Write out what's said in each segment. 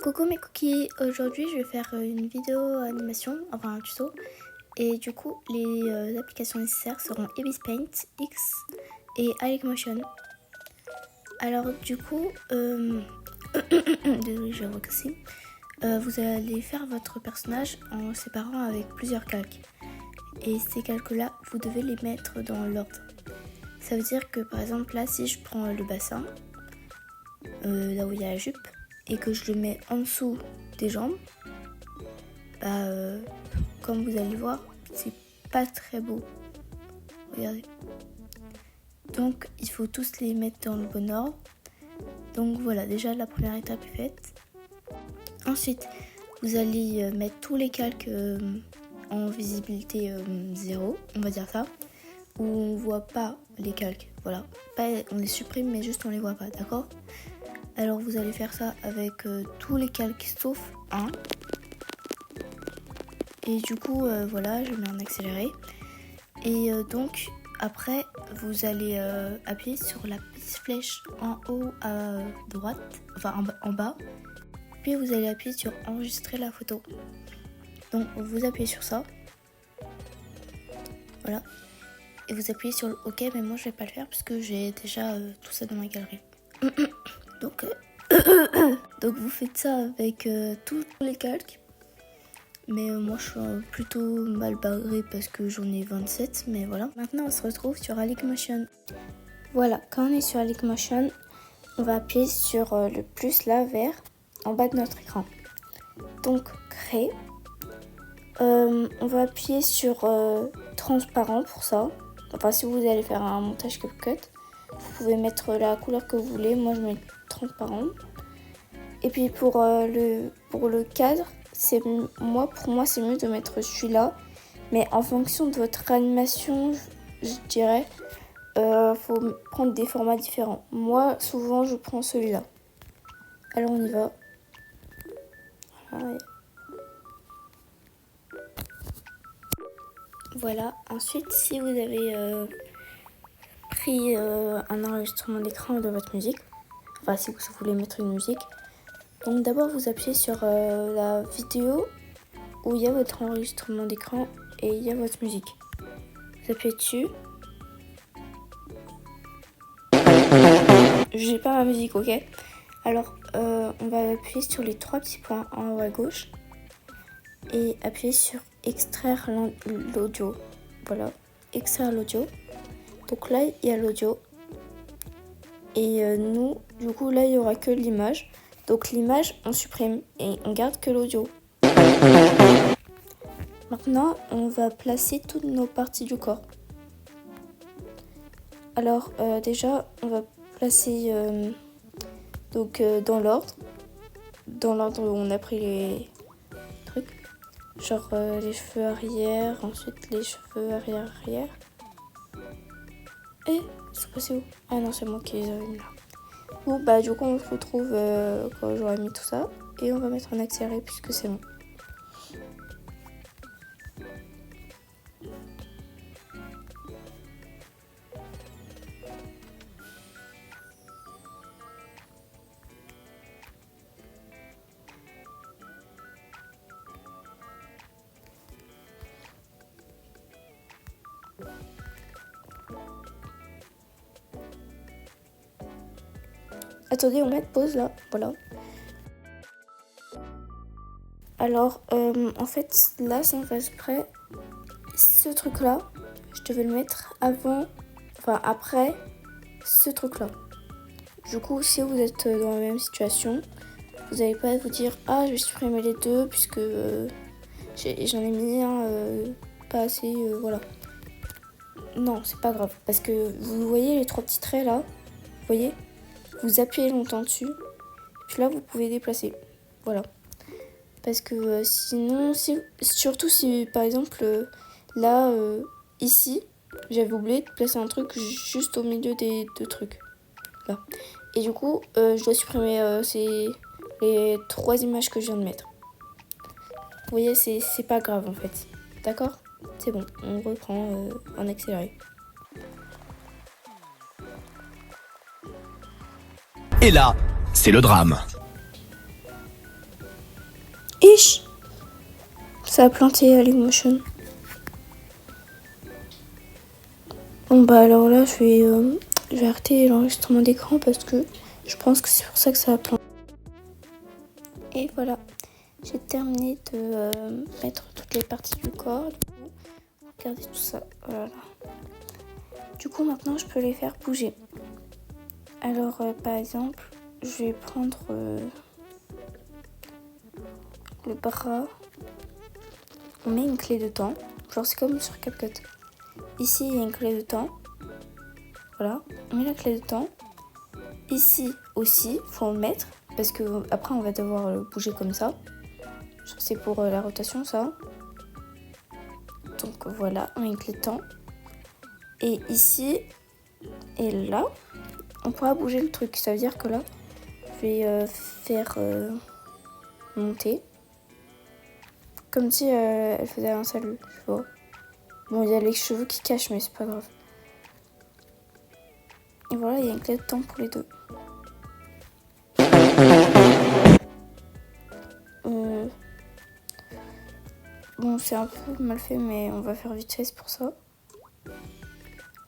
Coucou mes cookies, aujourd'hui je vais faire une vidéo animation, enfin un tuto. Et du coup les applications nécessaires seront Ibis Paint, X et Motion. Alors du coup, désolé je vais recasser. Vous allez faire votre personnage en séparant avec plusieurs calques. Et ces calques là, vous devez les mettre dans l'ordre. Ça veut dire que par exemple là, si je prends le bassin, là où il y a la jupe, et que je le mets en dessous des jambes, comme vous allez voir, c'est pas très beau. Regardez. Donc il faut tous les mettre dans le bon ordre. Donc voilà, déjà la première étape est faite. Ensuite, vous allez mettre tous les calques en visibilité 0, on va dire ça, où on voit pas les calques. Voilà, pas, on les supprime mais juste on les voit pas, d'accord? Alors vous allez faire ça avec tous les calques sauf un. Et du coup voilà, je mets en accéléré. Et donc après vous allez appuyer sur la petite flèche en haut à droite, enfin en bas. Puis vous allez appuyer sur enregistrer la photo. Donc vous appuyez sur ça. Voilà. Et vous appuyez sur le OK, mais moi je vais pas le faire parce que j'ai déjà tout ça dans ma galerie. Donc vous faites ça avec tous les calques. Mais moi je suis plutôt mal barrée parce que j'en ai 27. Mais voilà. Maintenant on se retrouve sur Motion. Voilà, quand on est sur Motion, on va appuyer sur le plus là, vert, en bas de notre écran. Donc créer. On va appuyer sur transparent pour ça. Enfin si vous allez faire un montage CapCut, vous pouvez mettre la couleur que vous voulez. Moi je mets transparent. Et puis pour le cadre, pour moi c'est mieux de mettre celui-là. Mais en fonction de votre animation, je dirais, faut prendre des formats différents. Moi souvent je prends celui-là. Alors on y va. Voilà. Ensuite, si vous avez pris un enregistrement d'écran de votre musique, enfin si vous voulez mettre une musique, donc d'abord vous appuyez sur la vidéo où il y a votre enregistrement d'écran et il y a votre musique. Vous appuyez dessus. J'ai pas ma musique, ok? Alors on va appuyer sur les trois petits points en haut à gauche et appuyer sur extraire l'audio. Voilà, extraire l'audio. Donc là il y a l'audio. Et nous, du coup là il n'y aura que l'image. Donc l'image on supprime et on garde que l'audio. Maintenant on va placer toutes nos parties du corps. Alors déjà on va placer dans l'ordre. Dans l'ordre où on a pris les trucs. Genre les cheveux arrière, ensuite les cheveux arrière. Et c'est passé où? Ah non, c'est moi qui les avais mis là. Bon, du coup, on se retrouve quand j'aurai mis tout ça. Et on va mettre en accéléré puisque c'est bon. Attendez, on met pause là. Voilà. Alors, en fait, là, sans faire exprès, ce truc-là, je devais le mettre après ce truc-là. Du coup, si vous êtes dans la même situation, vous n'allez pas vous dire « Ah, je vais supprimer les deux puisque j'en ai mis un pas assez, voilà. » Non, c'est pas grave. Parce que vous voyez les trois petits traits là, vous voyez? Vous appuyez longtemps dessus. Et puis là, vous pouvez déplacer. Voilà. Parce que sinon, surtout si par exemple, là, ici, j'avais oublié de placer un truc juste au milieu des deux trucs. Là. Et du coup, je dois supprimer les trois images que je viens de mettre. Vous voyez, c'est pas grave en fait. D'accord? C'est bon, on reprend en accéléré. Et là, c'est le drame. Ish! Ça a planté Dailymotion. Bon bah alors là je vais arrêter l'enregistrement d'écran parce que je pense que c'est pour ça que ça a planté. Et voilà, j'ai terminé de mettre toutes les parties du corps. Regardez tout ça, voilà. Du coup maintenant je peux les faire bouger. Alors par exemple, je vais prendre le bras. On met une clé de temps, genre c'est comme sur CapCut. Ici il y a une clé de temps. Voilà, on met la clé de temps. Ici aussi, faut le mettre parce que après on va devoir le bouger comme ça. C'est pour la rotation ça. Donc voilà, on met une clé de temps. Et ici et là, on pourra bouger le truc. Ça veut dire que là, je vais faire monter. Comme si elle faisait un salut, tu vois. Bon, il y a les cheveux qui cachent, mais c'est pas grave. Et voilà, il y a une clé de temps pour les deux. Bon, c'est un peu mal fait, mais on va faire vite fait, c'est pour ça.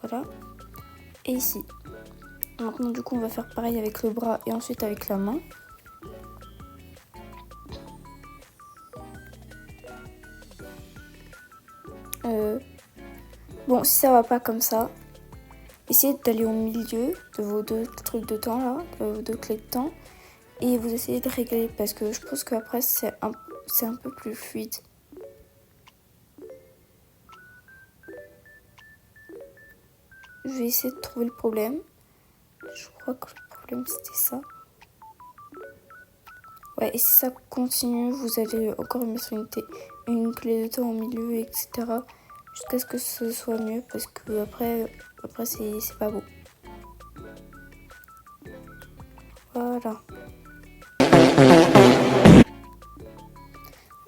Voilà. Et ici. Maintenant, du coup, on va faire pareil avec le bras et ensuite avec la main. Bon, si ça va pas comme ça, essayez d'aller au milieu de vos deux trucs de temps là, de vos deux clés de temps, et vous essayez de régler parce que je pense qu'après c'est un peu plus fluide. Je vais essayer de trouver le problème. Je crois que le problème c'était ça. Ouais, et si ça continue, vous allez encore mettre une clé de temps au milieu, etc. Jusqu'à ce que ce soit mieux parce que après c'est pas beau. Voilà.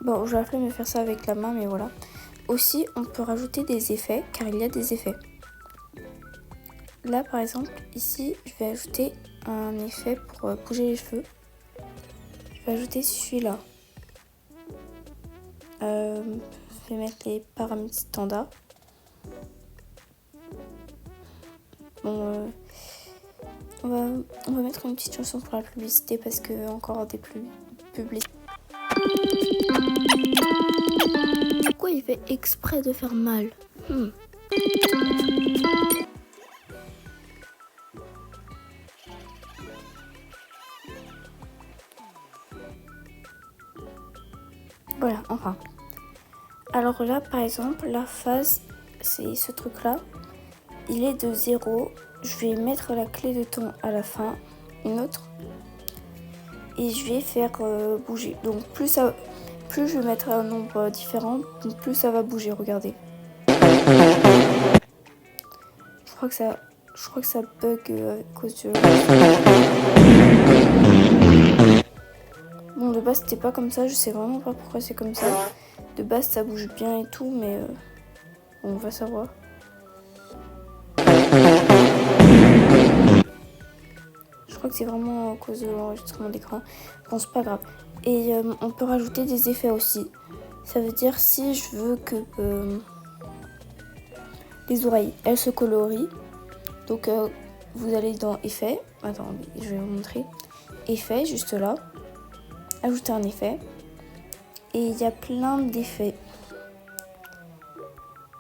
Bon, je vais appeler me faire ça avec la main, mais voilà. Aussi, on peut rajouter des effets, car il y a des effets. Là, par exemple, ici, je vais ajouter un effet pour bouger les cheveux. Je vais ajouter celui-là. Je vais mettre les paramètres standards. Bon, on va mettre une petite chanson pour la publicité parce que encore des publicités. Pourquoi il fait exprès de faire mal? Voilà, enfin. Alors là, par exemple, la phase, c'est ce truc-là. Il est de 0. Je vais mettre la clé de temps à la fin, une autre. Et je vais faire bouger. Donc plus je vais mettre un nombre différent, plus ça va bouger, regardez. Je crois que ça bug à cause de... Bon, de base c'était pas comme ça, je sais vraiment pas pourquoi c'est comme ça. De base ça bouge bien et tout, mais on va savoir. Je crois que c'est vraiment à cause de l'enregistrement d'écran. Bon, c'est pas grave. Et on peut rajouter des effets aussi. Ça veut dire si je veux que les oreilles, elles se colorient. Donc vous allez dans effet. Attends, je vais vous montrer. Effet, juste là. Ajouter un effet. Et il y a plein d'effets.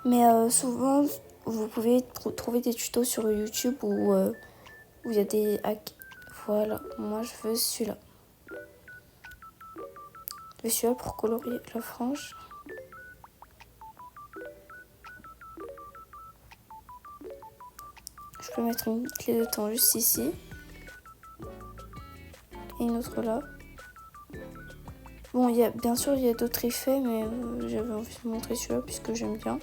Mais souvent, vous pouvez trouver des tutos sur YouTube où il y a des hacks. Voilà, moi je veux celui-là. Je veux celui-là pour colorier la frange. Je peux mettre une clé de temps juste ici. Et une autre là. Bon, bien sûr, il y a d'autres effets, mais j'avais envie de montrer celui-là puisque j'aime bien.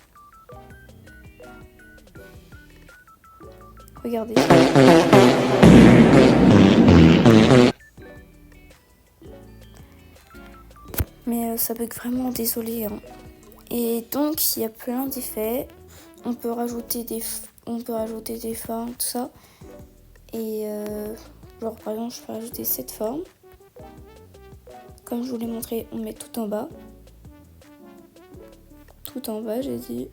Regardez. Mais ça bug vraiment, désolé. Hein. Et donc, il y a plein d'effets. On peut rajouter des formes, tout ça. Et genre, par exemple, je peux rajouter cette forme. comme je vous l'ai montré, on met tout en bas. Tout en bas, j'ai dit.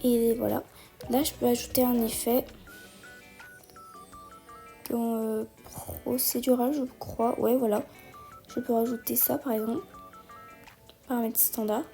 Et voilà, là je peux ajouter un effet dans procédural, je crois. Ouais, voilà, je peux rajouter ça par exemple, paramètres standard.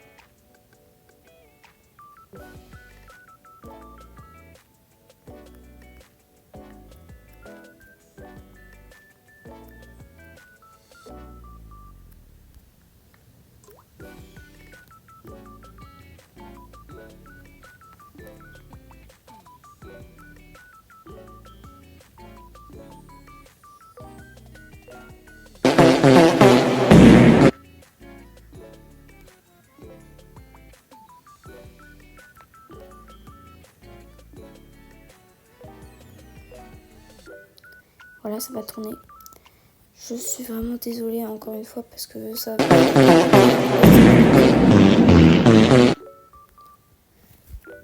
Voilà, ça va tourner. Je suis vraiment désolée encore une fois parce que ça va...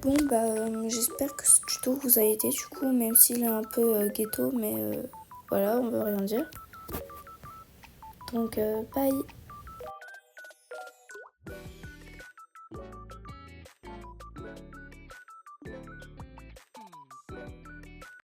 Bon j'espère que ce tuto vous a aidé du coup, même s'il est un peu ghetto, mais voilà, on veut rien dire. Donc bye.